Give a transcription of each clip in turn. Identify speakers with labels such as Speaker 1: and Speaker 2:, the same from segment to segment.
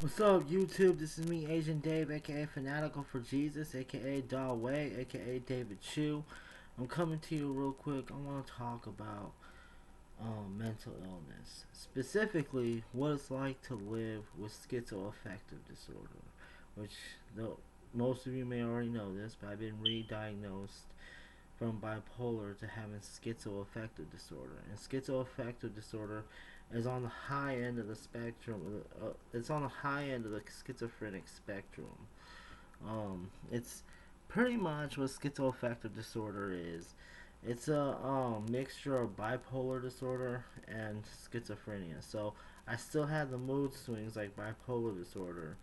Speaker 1: What's up, YouTube? This is me, Asian Dave, aka Fanatical for Jesus, aka Daw Wei, aka David Chu. I'm coming to you real quick. I want to talk about mental illness, specifically what it's like to live with schizoaffective disorder, which though most of you may already know this, but I've been re-diagnosed from bipolar to having schizoaffective disorder. And schizoaffective disorder is on the high end of the spectrum. It's on the high end of the schizophrenic spectrum. It's pretty much what schizoaffective disorder is. It's a mixture of bipolar disorder and schizophrenia. So I still have the mood swings like bipolar disorder,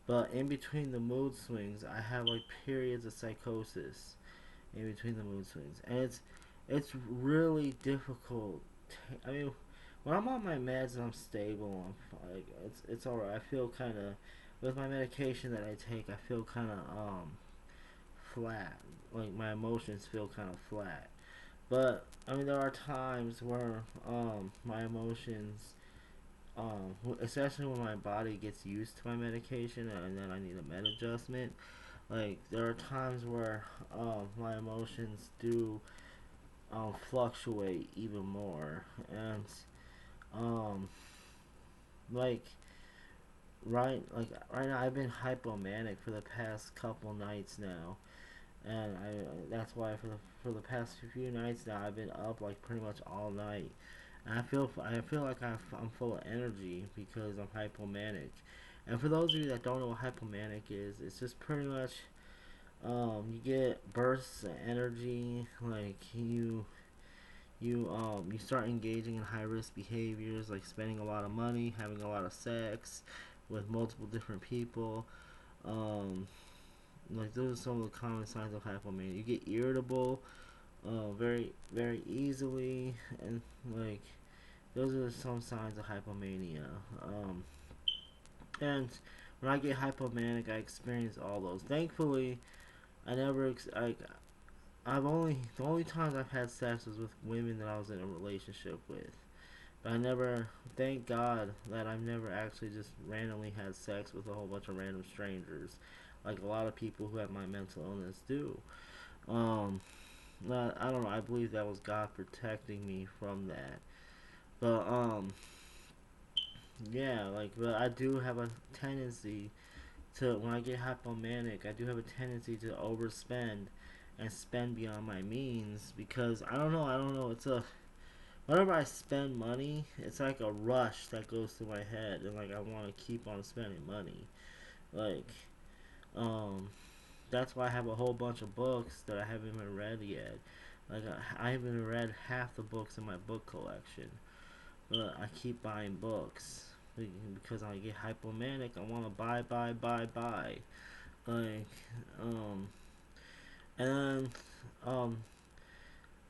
Speaker 1: but in between the mood swings, I have like periods of psychosis in between the mood swings, and it's really difficult. I mean, when I'm on my meds and I'm stable, like it's alright. I feel kind of with my medication that I take, I feel kind of flat. Like my emotions feel kind of flat. But I mean, there are times where my emotions, especially when my body gets used to my medication and then I need a med adjustment. Like there are times where my emotions do fluctuate even more, and um, like right now I've been hypomanic for the past couple nights now, and that's why for the past few nights now I've been up like pretty much all night, and I feel like I'm full of energy because I'm hypomanic. And for those of you that don't know what hypomanic is, it's just pretty much you get bursts of energy, like you start engaging in high risk behaviors like spending a lot of money, having a lot of sex with multiple different people. Um, like those are some of the common signs of hypomania. You get irritable, very easily, and like those are some signs of hypomania. Um, and when I get hypomanic, I experience all those. Thankfully, I never I've only the only times I've had sex was with women that I was in a relationship with. But I never, thank God that I've never actually just randomly had sex with a whole bunch of random strangers, like a lot of people who have my mental illness do. Um, I don't know. I believe that was God protecting me from that. But yeah, like, but I do have a tendency to when I get hypomanic, I do have a tendency to overspend and spend beyond my means because I don't know. It's a whenever I spend money, it's like a rush that goes through my head, and like I want to keep on spending money. Like, um, that's why I have a whole bunch of books that I haven't even read yet. Like, I haven't even read half the books in my book collection, but I keep buying books because I get hypomanic. I want to buy. Like, um, and then, um,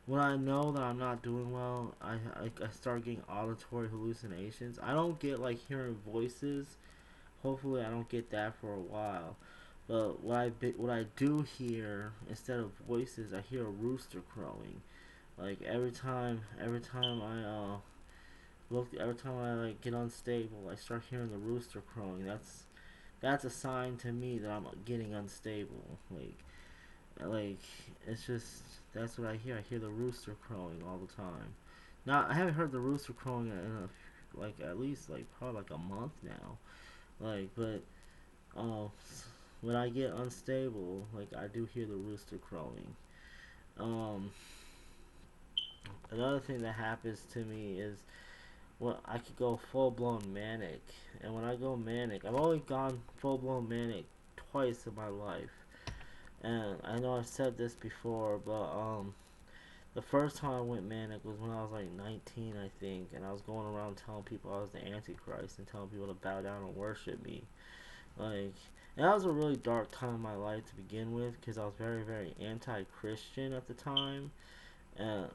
Speaker 1: when I know that I'm not doing well, I start getting auditory hallucinations. I don't get like hearing voices. Hopefully, I don't get that for a while. But what I do hear instead of voices, I hear a rooster crowing. Like every time I every time I like get unstable, I start hearing the rooster crowing. That's a sign to me that I'm getting unstable. Like it's just that's what I hear. I hear the rooster crowing all the time. Now I haven't heard the rooster crowing in like at least like probably like a month now. Like, but um, when I get unstable, like I do hear the rooster crowing. Um, Another thing that happens to me is well, I could go full blown manic, and when I go manic, I've only gone full blown manic twice in my life. And I know I've said this before, but the first time I went manic was when I was like 19, I think, and I was going around telling people I was the Antichrist and telling people to bow down and worship me. Like, and that was a really dark time in my life to begin with because I was very anti-Christian at the time,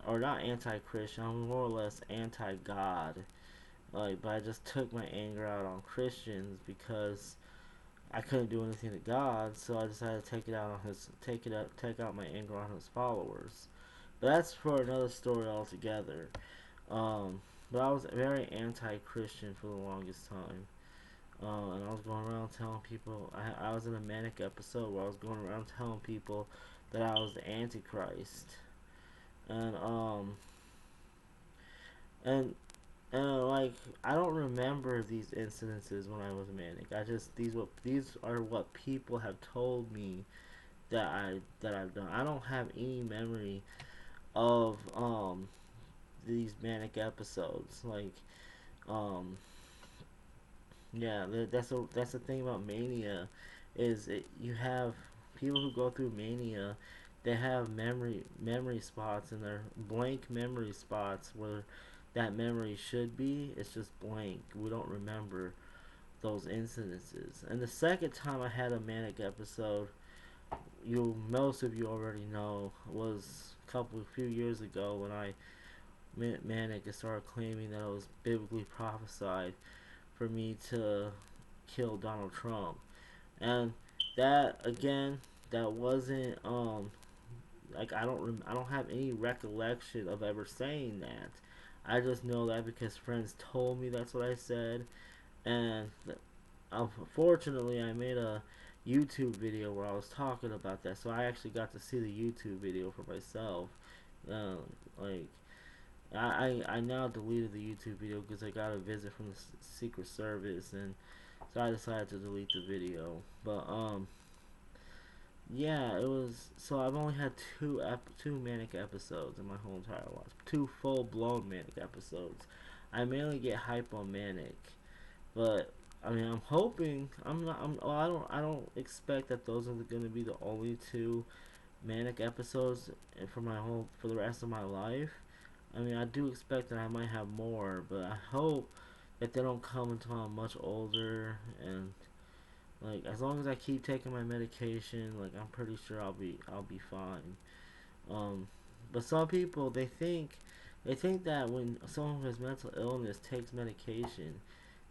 Speaker 1: or not anti-Christian. I'm more or less anti-God. Like, but I just took my anger out on Christians because I couldn't do anything to God, so I decided to take out my anger on his followers. But that's for another story altogether. But I was very anti-Christian for the longest time, and I was was going around telling people I was in a manic episode where I was going around telling people that I was the Antichrist, and and like I don't remember these incidences when I was manic. I just these are what people have told me that I've done. I don't have any memory of these manic episodes. Like um yeah, that's the thing about mania, is you have people who go through mania. They have memory spots, and they're blank memory spots where that memory should be. It's just blank. We don't remember those incidences. And the second time I had a manic episode, most of you already know, was a few years ago when I went manic and started claiming that it was biblically prophesied for me to kill Donald Trump. And that again, that wasn't like I don't have any recollection of ever saying that. I just know that because friends told me that's what I said, and unfortunately I made a YouTube video where I was talking about that, so I actually got to see the YouTube video for myself. Uh, like I now deleted the YouTube video because I got a visit from the Secret Service, and so I decided to delete the video. But yeah, it was. So I've only had two manic episodes in my whole entire life. Two full blown manic episodes. I mainly get hypomanic, but I mean I'm hoping I'm not. I don't expect that those are going to be the only two manic episodes for the rest of my life. I mean I do expect that I might have more, but I hope that they don't come until I'm much older, and like as long as I keep taking my medication, like I'm pretty sure I'll be fine. Um, but some people they think that when someone who has mental illness takes medication,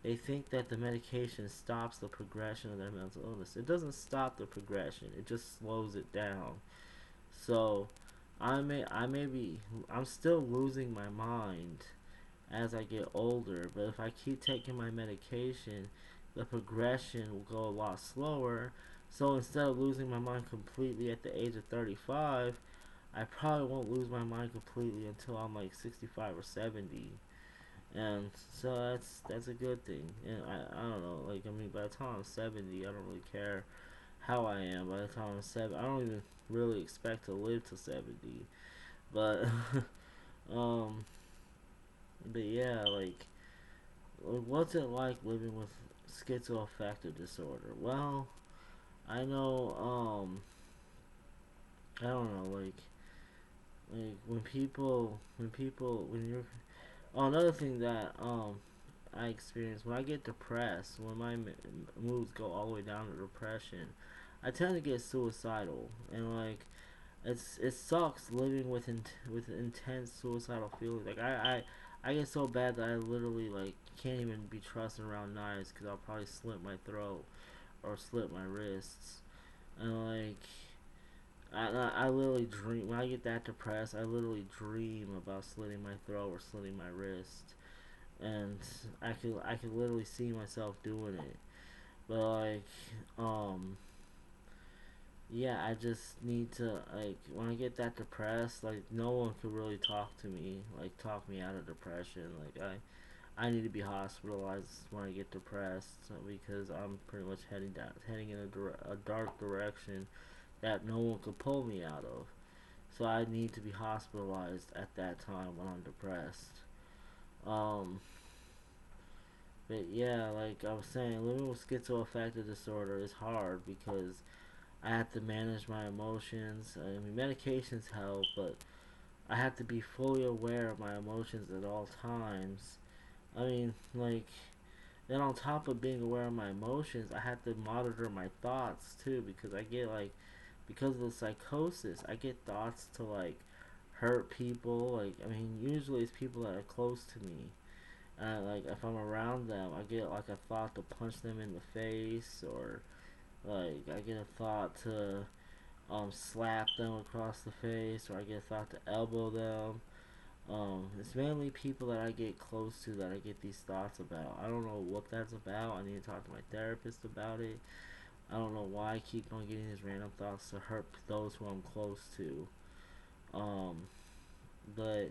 Speaker 1: they think that the medication stops the progression of their mental illness. It doesn't stop the progression. It just slows it down. So I may be I'm still losing my mind as I get older, but if I keep taking my medication, the progression will go a lot slower. So instead of losing my mind completely at the age of 35, I probably won't lose my mind completely until I'm like 65 or 70. And so that's a good thing. And I don't know, like I mean by the time I'm 70, I don't really care how I am. By the time I'm 7, I don't even really expect to live to 70. But um but yeah, like, what's it like living with schizoaffective disorder? Well, I know, I don't know, like when you're, oh, another thing that, I experience when I get depressed, when my moods go all the way down to depression, I tend to get suicidal, and like, it sucks living with intense suicidal feelings. Like I get so bad that I literally like can't even be trusted around knives because I'll probably slit my throat or slit my wrists. And like I literally dream when I get that depressed. I literally dream about slitting my throat or slitting my wrist, and I could literally see myself doing it. But like um yeah, I just need to, like, when I get that depressed, like no one could really talk to me, like talk me out of depression. Like I need to be hospitalized when I get depressed, because I'm pretty much heading in a dark direction that no one could pull me out of. So I need to be hospitalized at that time when I'm depressed. Um, but yeah, like I was saying, living with schizoaffective disorder is hard because I have to manage my emotions. I mean, medications help, but I have to be fully aware of my emotions at all times. I mean, like, then on top of being aware of my emotions, I have to monitor my thoughts too, because I get like, because of the psychosis, I get thoughts to like hurt people. Like, I mean, usually it's people that are close to me. Like, if I'm around them, I get like a thought to punch them in the face, or like I get a thought to slap them across the face, or I get a thought to elbow them. It's mainly people that I get close to that I get these thoughts about. I don't know what that's about. I need to talk to my therapist about it. I don't know why I keep on getting these random thoughts to hurt those who I'm close to. Um, but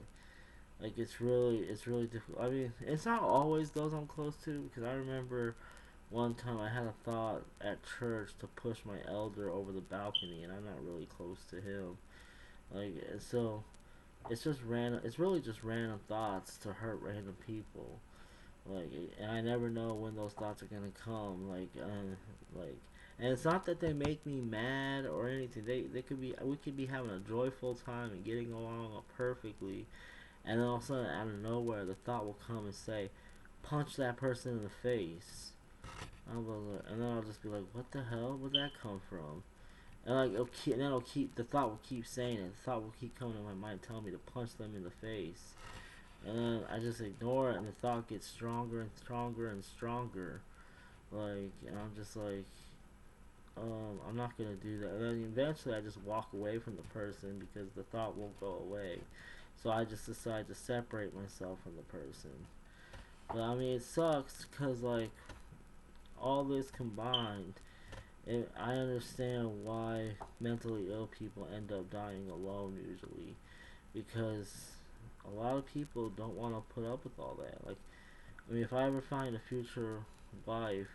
Speaker 1: like it's really difficult. I mean, it's not always those I'm close to, because I remember one time I had a thought at church to push my elder over the balcony, and I'm not really close to him. Like, so it's just random. It's really just random thoughts to hurt random people. Like, and I never know when those thoughts are gonna come. Like, and it's not that they make me mad or anything. They could be, we could be having a joyful time and getting along perfectly, and then all of a sudden, out of nowhere, the thought will come and say, "Punch that person in the face." And then I'll just be like, "What the hell? Where'd that come from?" And like, and then it'll keep, the thought will keep saying it. The thought will keep coming to my mind, telling me to punch them in the face. And then I just ignore it, and the thought gets stronger and stronger and stronger. Like, and I'm just like, I'm not gonna do that. And then eventually, I just walk away from the person because the thought won't go away. So I just decide to separate myself from the person. But I mean, it sucks because like all this combined, I understand why mentally ill people end up dying alone usually, because a lot of people don't want to put up with all that. Like, I mean, if I ever find a future wife,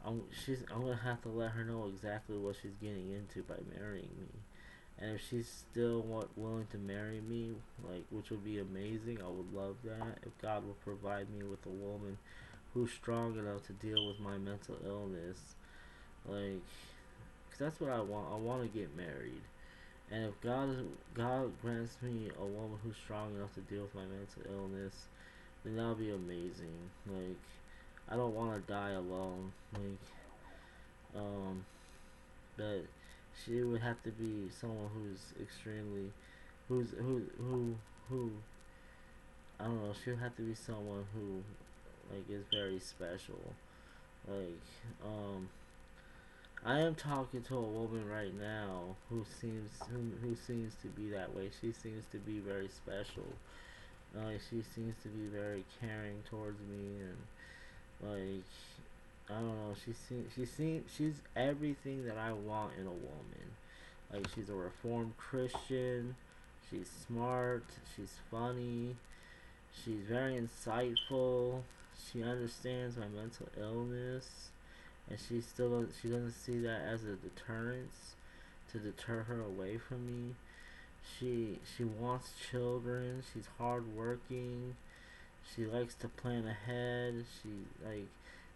Speaker 1: I'm gonna have to let her know exactly what she's getting into by marrying me. And if she's still willing to marry me, like, which would be amazing, I would love that. If God will provide me with a woman who's strong enough to deal with my mental illness, like, cause that's what I want. I want to get married, and if God grants me a woman who's strong enough to deal with my mental illness, then that'll be amazing. Like, I don't want to die alone. Like, um, but she would have to be someone who's extremely, who's who. I don't know. She would have to be someone who, like, is very special. Like, I am talking to a woman right now who seems to be that way. She seems to be very special. She seems to be very caring towards me, and like, I don't know. She's everything that I want in a woman. Like, she's a reformed Christian. She's smart. She's funny. She's very insightful. She understands my mental illness, and she doesn't see that as a deterrence to deter her away from me. She wants children. She's hardworking. She likes to plan ahead. She, like,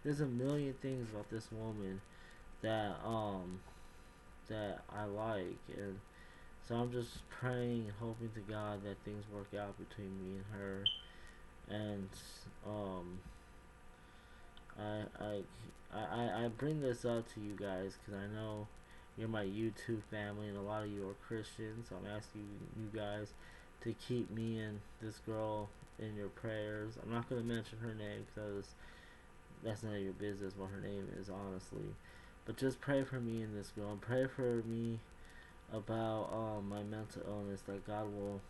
Speaker 1: there's a million things about this woman that that I like, and so I'm just praying and hoping to God that things work out between me and her. And um I I I bring this up to you guys because I know you're my YouTube family and a lot of you are Christians. So I'm asking you guys to keep me and this girl in your prayers. I'm not gonna mention her name because that's none of your business what her name is, honestly. But just pray for me and this girl, and pray for me about my mental illness, that God will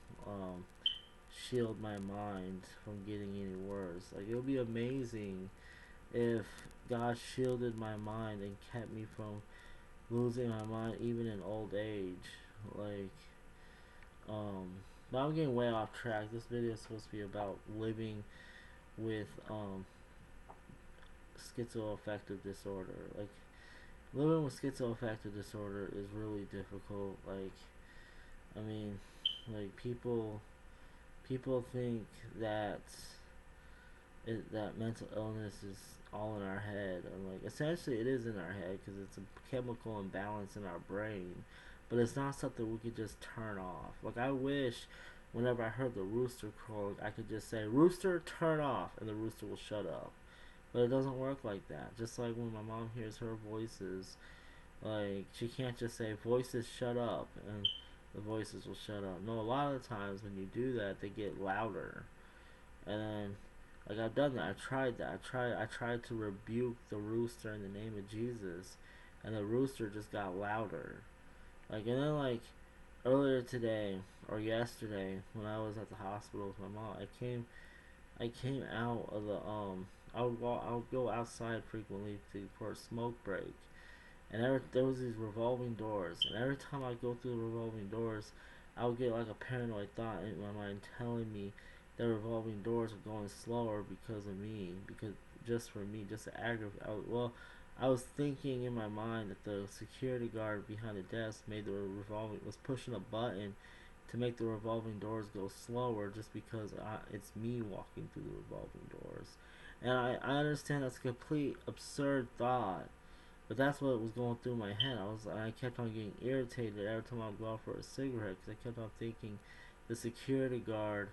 Speaker 1: shield my mind from getting any worse. Like, it would be amazing if God shielded my mind and kept me from losing my mind even in old age. Like, um, but I'm getting way off track. This video is supposed to be about living with schizoaffective disorder. Like, living with schizoaffective disorder is really difficult. Like, I mean, like, people think that that mental illness is all in our head, and like, essentially it is in our head because it's a chemical imbalance in our brain, but it's not something we could just turn off. Like, I wish whenever I heard the rooster crowing, I could just say, "Rooster, turn off," and the rooster will shut up. But it doesn't work like that. Just like when my mom hears her voices, like, she can't just say, "Voices, shut up," and the voices will shut up. No, a lot of the times when you do that, they get louder. And then, like, I've done that. I tried that. I tried to rebuke the rooster in the name of Jesus, and the rooster just got louder. Like, and then, like, earlier today or yesterday when I was at the hospital with my mom, I came out of the I would go outside frequently for a smoke break, and there was these revolving doors, and every time I go through the revolving doors, I would get like a paranoid thought in my mind telling me the revolving doors are going slower because of me, because just for me, just to aggravate. Well, I was thinking in my mind that the security guard behind the desk made the revolving was pushing a button to make the revolving doors go slower just because it's me walking through the revolving doors. And I understand that's a complete absurd thought, but that's what was going through my head. I kept on getting irritated every time I'd go out for a cigarette because I kept on thinking the security guard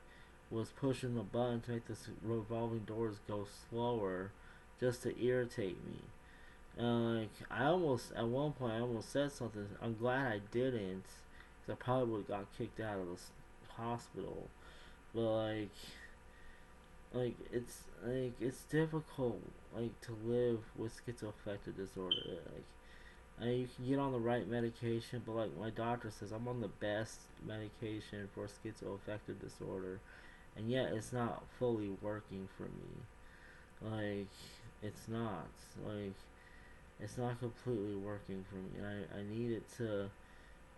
Speaker 1: was pushing the button to make the revolving doors go slower just to irritate me. Like I almost at one point I almost said something. I'm glad I didn't, because I probably would have got kicked out of the hospital. But it's difficult to live with schizoaffective disorder. You can get on the right medication, but like my doctor says, I'm on the best medication for schizoaffective disorder, and yet it's not fully working for me. Like it's not like it's not completely working for me. I need it to.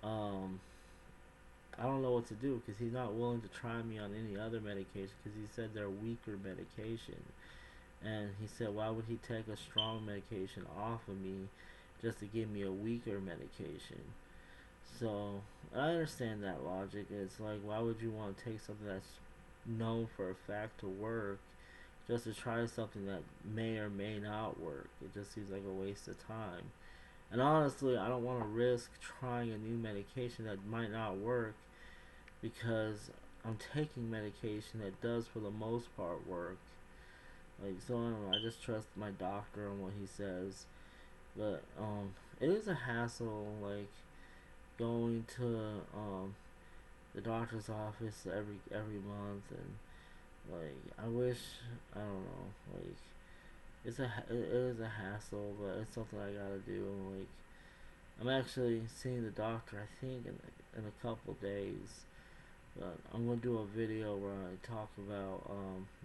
Speaker 1: Um, I don't know what to do because he's not willing to try me on any other medication because he said they're weaker medication. And he said, why would he take a strong medication off of me just to give me a weaker medication? So I understand that logic. It's like, why would you want to take something that's known for a fact to work just to try something that may or may not work? It just seems like a waste of time. And honestly, I don't want to risk trying a new medication that might not work because I'm taking medication that does for the most part work. So I don't know. I just trust my doctor on what he says. But it is a hassle. Going to the doctor's office every month, and I wish, I don't know. It is a hassle, but it's something I gotta do. I'm actually seeing the doctor. I think in a couple days. But I'm gonna do a video where I talk about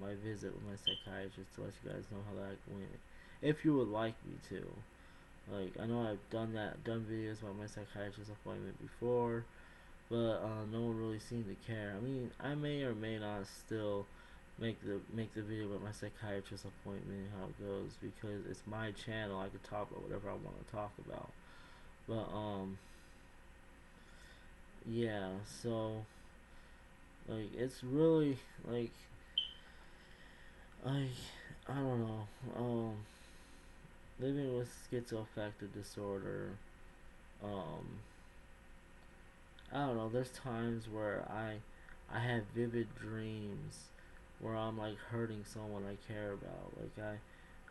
Speaker 1: my visit with my psychiatrist to let you guys know how that went. If you would like me to. I know I've done videos about my psychiatrist appointment before, but no one really seemed to care. I mean, I may or may not still make the video about my psychiatrist appointment and how it goes because it's my channel. I can talk about whatever I want to talk about. But yeah. So it's really I I don't know. Living with schizoaffective disorder. Um, I don't know. There's times where I have vivid dreams where I'm hurting someone I care about.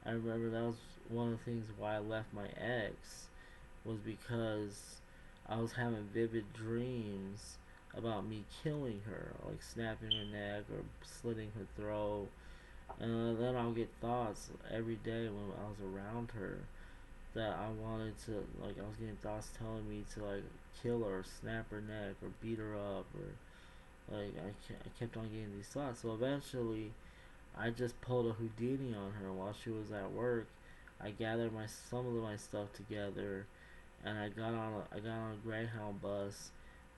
Speaker 1: I remember that was one of the things why I left my ex was because I was having vivid dreams about me killing her, like snapping her neck or slitting her throat. And then I'll get thoughts every day when I was around her that I wanted to, I was getting thoughts telling me to, kill her, or snap her neck, or beat her up, or, I kept on getting these thoughts. So eventually, I just pulled a Houdini on her while she was at work. I gathered some of my stuff together, and I got on a Greyhound bus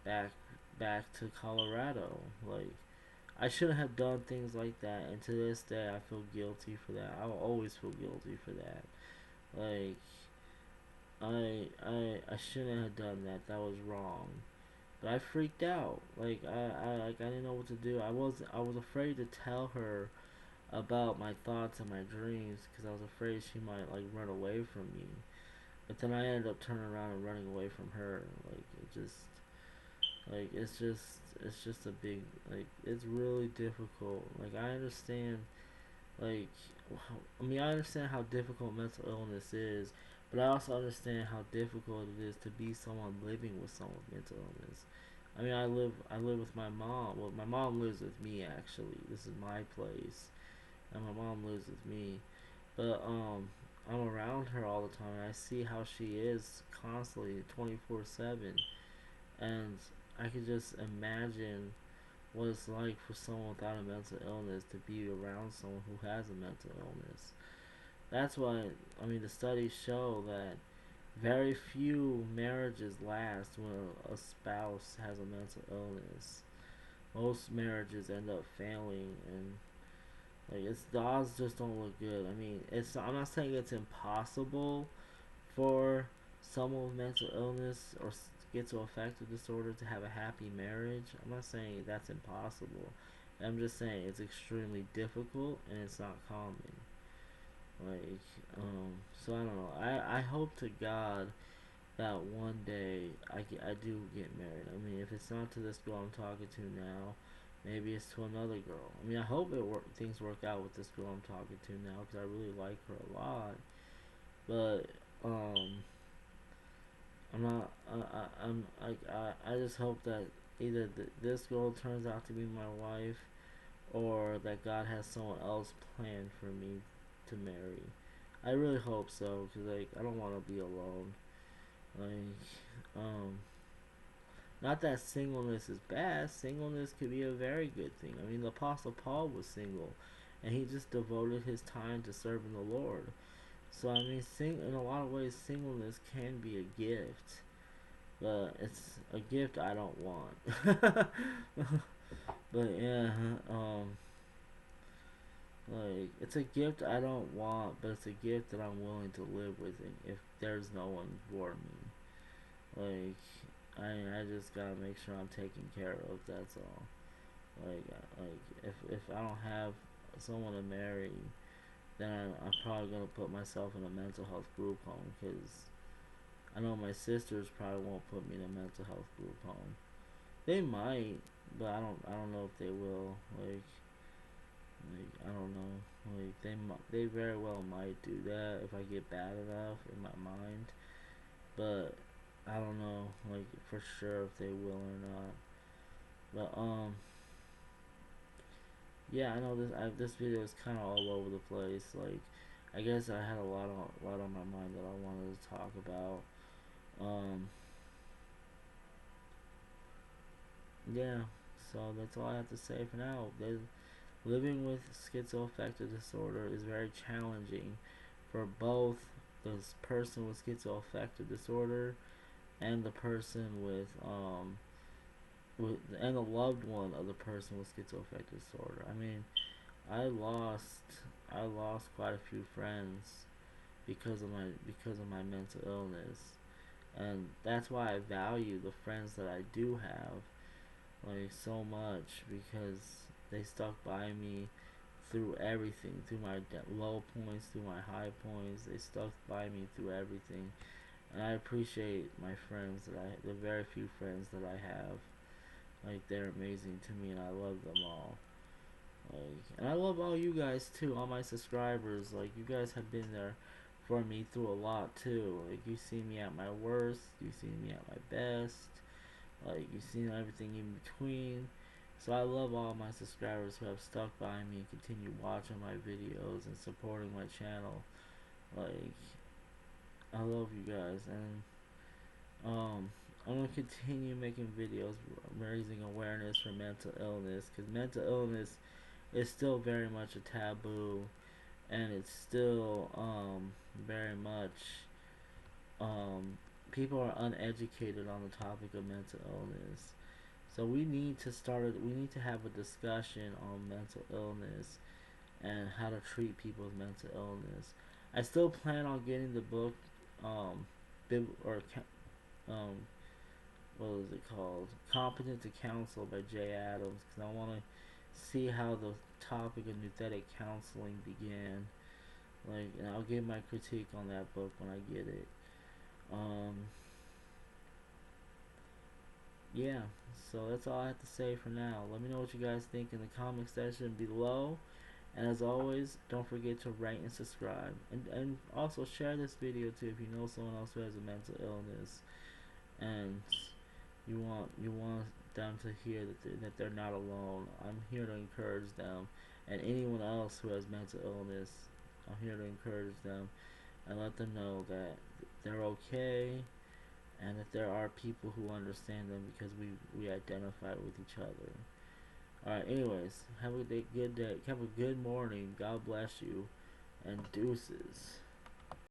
Speaker 1: back back to Colorado. I shouldn't have done things like that, and to this day, I feel guilty for that. I will always feel guilty for that. Like, I shouldn't have done that. That was wrong. But I freaked out. I didn't know what to do. I was afraid to tell her about my thoughts and my dreams because I was afraid she might run away from me. But then I ended up turning around and running away from her. It's just a big it's really difficult. I understand like I understand how difficult mental illness is, but I also understand how difficult it is to be someone living with someone with mental illness. I live with my mom. Well, my mom lives with me actually. This is my place, and my mom lives with me. But I'm around her all the time, and I see how she is constantly, 24/7, and I could just imagine what it's like for someone without a mental illness to be around someone who has a mental illness. That's why, I mean, the studies show that very few marriages last when a spouse has a mental illness. Most marriages end up failing, and like it's the odds just don't look good. I mean, it's I'm not saying it's impossible for someone with mental illness or schizoaffective disorder to have a happy marriage. I'm not saying that's impossible. I'm just saying it's extremely difficult and it's not common. Like, so I don't know. I hope to God that one day I do get married. I mean, if it's not to this girl I'm talking to now, maybe it's to another girl. I mean, I hope things work out with this girl I'm talking to now because I really like her a lot. But I'm not. I just hope that either this girl turns out to be my wife, or that God has someone else planned for me to marry. I really hope so, cause like I don't want to be alone. Like, not that singleness is bad. Singleness could be a very good thing. I mean, the Apostle Paul was single, and he just devoted his time to serving the Lord. So I mean, in a lot of ways, singleness can be a gift, but it's a gift I don't want. But yeah, like it's a gift I don't want, but it's a gift that I'm willing to live with it if there's no one for me. Like I just gotta make sure I'm taken care of. That's all. Like if I don't have someone to marry, then I'm probably gonna put myself in a mental health group home because I know my sisters probably won't put me in a mental health group home. They might, but I don't know if they will. I don't know. Like they very well might do that if I get bad enough in my mind, but I don't know like for sure if they will or not. But yeah, I know this video is kind of all over the place. Like I guess I had a lot on my mind that I wanted to talk about. Um yeah, so that's all I have to say for now. Living with schizoaffective disorder is very challenging for both the person with schizoaffective disorder and the person and the loved one of the person with schizoaffective disorder. I mean, I lost I lost quite a few friends because of my mental illness, and that's why I value the friends that I do have like so much because they stuck by me through everything, through my low points, through my high points. They stuck by me through everything, and I appreciate my friends the very few friends that I have. Like they're amazing to me, and I love them all. Like, and I love all you guys too, all my subscribers. Like you guys have been there for me through a lot too. Like you see me at my worst, you see me at my best. Like you see everything in between. So I love all my subscribers who have stuck by me and continue watching my videos and supporting my channel. Like I love you guys, and I'm gonna continue making videos raising awareness for mental illness because mental illness is still very much a taboo, and it's still very much people are uneducated on the topic of mental illness. So we need to have a discussion on mental illness and how to treat people with mental illness. I still plan on getting the book, bib or um, what was it called? Competent to Counsel by Jay Adams, because I want to see how the topic of nuthetic counseling began. Like, and I'll give my critique on that book when I get it. Um, yeah, so that's all I have to say for now. Let me know what you guys think in the comment section below. And as always, don't forget to rate and subscribe. And also share this video too if you know someone else who has a mental illness. And you want them to hear that they're not alone. I'm here to encourage them. And anyone else who has mental illness, I'm here to encourage them and let them know that they're okay and that there are people who understand them because we identify with each other. All right. Anyways, have a good day. Have a good morning. God bless you, and deuces.